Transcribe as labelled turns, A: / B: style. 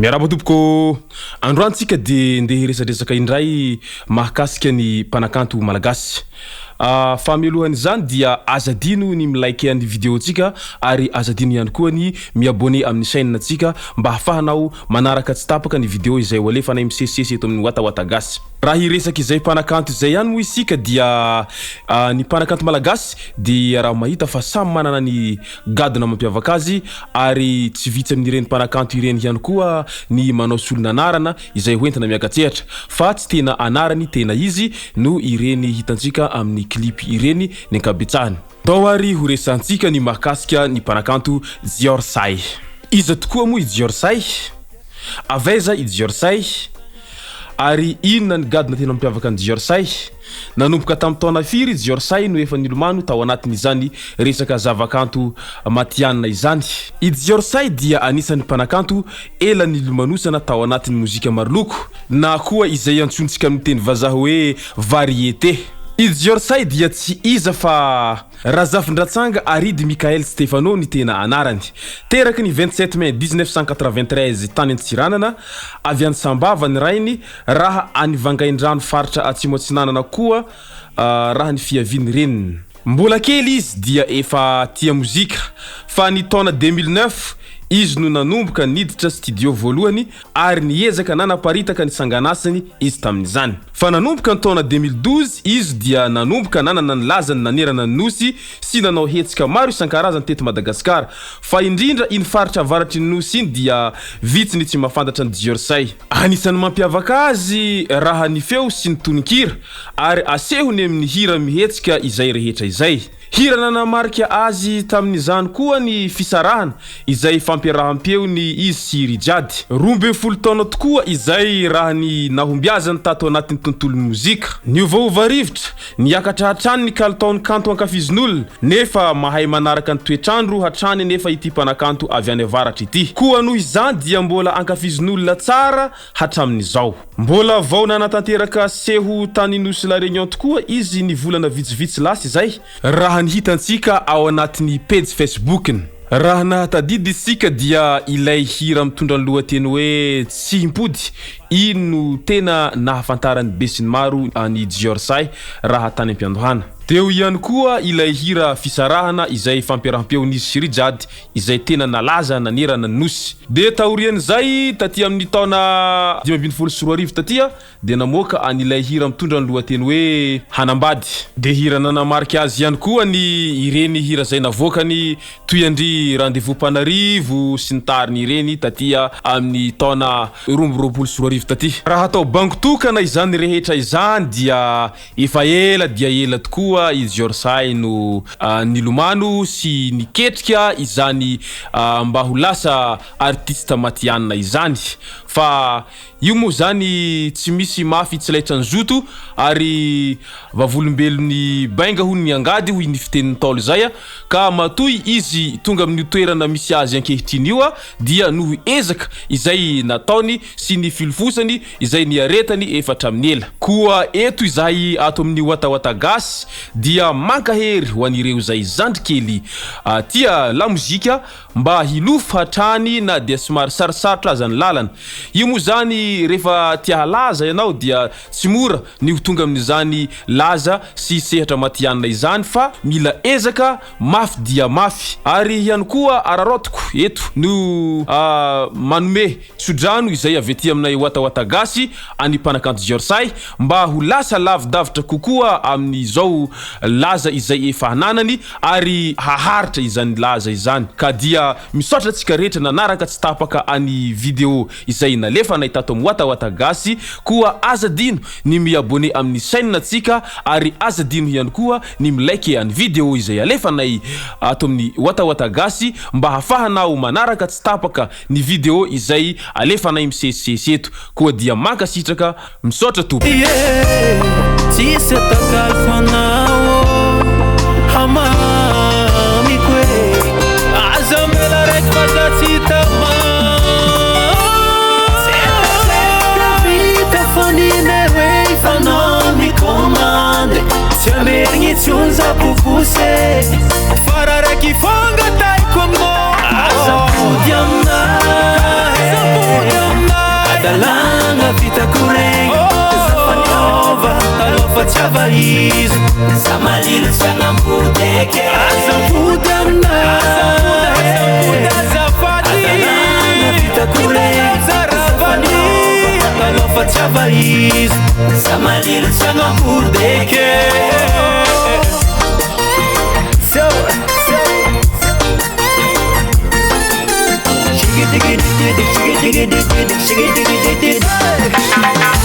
A: Miaraba tompoko androantsika de ndeha resadresaka indray mahakasika ny mpanakanto malagasy. Famelohany zany dia azadino ny milike ny vidéo tsika ary azadino ihany koa ny miabone amin'ny chaîne tsika mba hafahanao manaraka tsy tapaka ny vidéo izay walefa na MCC eto amin'ny wata gasy. Raha hiresaka izay mpanakanto izay ihany moa isika dia ny mpanakanto malagasy dia raha mahita fa samy manana ny gadona mampiavaka azy ary tsy vitsy amin'ireny mpanakanto ireny ihany koa ny manao solonanarana izay hoentina miakatsehatra fa tsy tena anarany tena izy no ireny hitantsika amin'ny clip ireny ny ankabetsahany. Tao ary ho resantsika ny mahakasika ny mpanakanto JIOR say. Iza tokoa moa i JIOR say? Aveza i JIOR say? Ary inona ny gadona tena mampiavaka ny JIOR say? Nanomboka tamin'ny taona firy JIOR say no efa nilomano tao anatin'izany resaka zavakanto matianina izany. I JIOR say dia anisan'ny mpanakanto ela nilomanosana tao anatin'ny mozika maroloko na koa izay antsontsika amin'ny teny vazaha hoe variété. I JIOR say dia tsy iza fa Razafindratsanga Aridy Mikael Stefano ny tena anarany. Teraky ny 27 mai 1993 tany Antsiranana avy any Sambava ny rainy raha anivangaindrano faritra atsimo atsinanana koa raha ny fiaviny reniny. Mbola kely izy dia efa tia muzika fa ny taona 2009 izy no nanomboka niditra studio voalohany ary niezaka nanaparitaka ny sanganasany izy tamin'izany. Fa nanomboka ny taona 2012 izy dia nanomboka nanana ny lazany nanerana ny nosy sy nanao hetsika maro isan-karazany teto Madagasikara fa indrindra iny faritra avaratry ny nosy iny dia vitsy tsy mahafantatra ny JIOR say. Anisan'ny mampiavaka azy raha ny feo sy ny tononkira ary asehony amin'ny hira mihetsika izay rehetra izay. Hira nanamarika azy tamin'izany koa ny fisarahana izay fampiaraham-peo ny izy sy Rijady. 12 taona tokoa izay raha ny nahombiazany tato anatin'ny tontolon'ny mozika. Niovaova rivotra, niakatra hatrany ny kalitaon'ny kanto ankafizin'olona nefa mahay manaraka ny toetrandro hatrany nefa ity mpanakanto avy any avaratra ity. Koa noho izany dia mbola ankafizin'olona tsara hatramin'izao. Mbola vao nanatanteraka seho tany Nosy La Réunion tokoa izy ny volana vitsivitsy lasa izay. Raha ny hitantsika ao anatin'ny page Facebook-ny. Raha nahatadidy isika dia ilay hira mitondra ny lohateny hoe tsy himpody ino tena nahafantarany be sy ny maro ny JIOR say raha tany am-piandohana. Teo ihany koa ilay hira fisarahana izay fampiaraham-peo n'izy sy Rijady izay tena nalaza nanerana ny nosy. De taorian'izay taty amin'ny taona 2024 tatia de namoaka an'ilay hira mitondra ny lohateny hoe Hanambady. De hira nanamarika azy ihany koa ny ireny hira zay navoakany toyandry rendez-vous Panarivo sy ny tariny ireny tatia amin'ny taona 2024 taty. Raha atao bangotokana izany rehetra izany dia efa ela dia ela tokoa i JIOR say no nilomano sy niketrika izany mba ho lasa artista matianina izany. Fa io moa zany tsy misy mafy tsy laitra ny zoto ary vavolombelony bainga ho ny angady ho ny fitenin'ny taolo zay ka matoy izy tonga amin'ny toerana misy azy ankehitriny io dia noho ezaka izay nataony sy ny filofosany izay ny aretany efatra amin'ny ela. Koa eto izay ato amin'ny wata gasy dia mankahery ho anireo zay zandrikely tia la mozika mba hilofo hatrany na dia somary sarosarotra aza ny lalana. Io moa zany rehefa tia laza ianao dia tsy mora ny ho tonga amin'izany laza sy sehatra matianina izany fa mila ezaka mafy dia mafy. Ary ihany koa ararotiko eto no manome sodrano izay avy ety aminay wata gasy any mpanakanto JIOR say mba ho lasa lavidavitra kokoa amin'izao laza izay efa hananany ary haharitra izany laza izany. Ka dia misaotra tsika rehetra nanaraka tsy tapaka any vidéo izay nalefa nahitato amin'ny wata gasy koa azadino ny miabone amin'ny chaîne tsika ary azadino ihany koa ny milike any vidéo izay alefanay ato amin'ny wata gasy mba hafahanao manaraka tsy tapaka ny vidéo izay alefanay misesisesy eto. Koa dia mankasitraka misaotra topo.
B: Tsunza pufuse farara kifanga tai como asa pudiamna Adalana vitako regny Zafaniova talofa tsy avaizo Samalilo tsy agnambody eke Azambody aminay Adalana vitako regny Zafaniova talofa tsy avaizo Samalilo tsy agnambody eke Shiggy diggy diggy diggy diggy diggy diggy diggy diggy diggy diggy